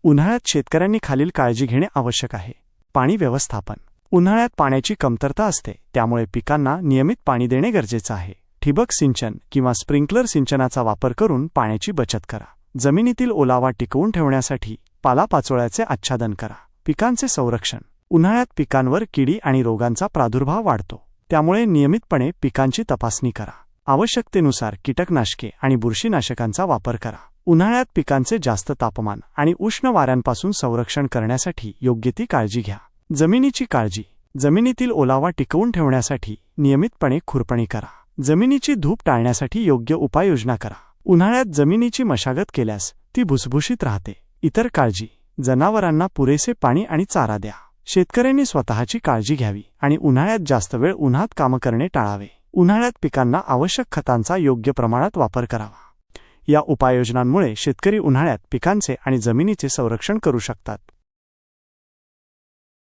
उन्हाळ्यात शेतकऱ्यांनी खालील काळजी घेणे आवश्यक आहे. पाणी व्यवस्थापन. उन्हाळ्यात पाण्याची कमतरता असते, त्यामुळे पिकांना नियमित पाणी देणे गरजेचे आहे. ठिबक सिंचन किंवा स्प्रिंकलर सिंचनाचा वापर करून पाण्याची बचत करा. जमिनीतील ओलावा टिकवून ठेवण्यासाठी पालापाचोळ्याचे आच्छादन करा. पिकांचे संरक्षण. उन्हाळ्यात पिकांवर किडी आणि रोगांचा प्रादुर्भाव वाढतो, त्यामुळे नियमितपणे पिकांची तपासणी करा. आवश्यकतेनुसार कीटकनाशके आणि बुरशीनाशकांचा वापर करा. उन्हाळ्यात पिकांचे जास्त तापमान आणि उष्ण वाऱ्यांपासून संरक्षण करण्यासाठी योग्य ती काळजी घ्या. जमिनीची काळजी. जमिनीतील ओलावा टिकवून ठेवण्यासाठी नियमितपणे खुरपणी करा. जमिनीची धूप टाळण्यासाठी योग्य उपाययोजना करा. उन्हाळ्यात जमिनीची मशागत केल्यास ती भुसभुशीत राहते. इतर काळजी. जनावरांना पुरेसे पाणी आणि चारा द्या. शेतकऱ्यांनी स्वतःची काळजी घ्यावी आणि उन्हाळ्यात जास्त वेळ उन्हात काम करणे टाळावे. उन्हाळ्यात पिकांना आवश्यक खतांचा योग्य प्रमाणात वापर करावा. या उपाययोजनांमुळे शेतकरी उन्हाळ्यात पिकांचे आणि जमिनीचे संरक्षण करू शकतात.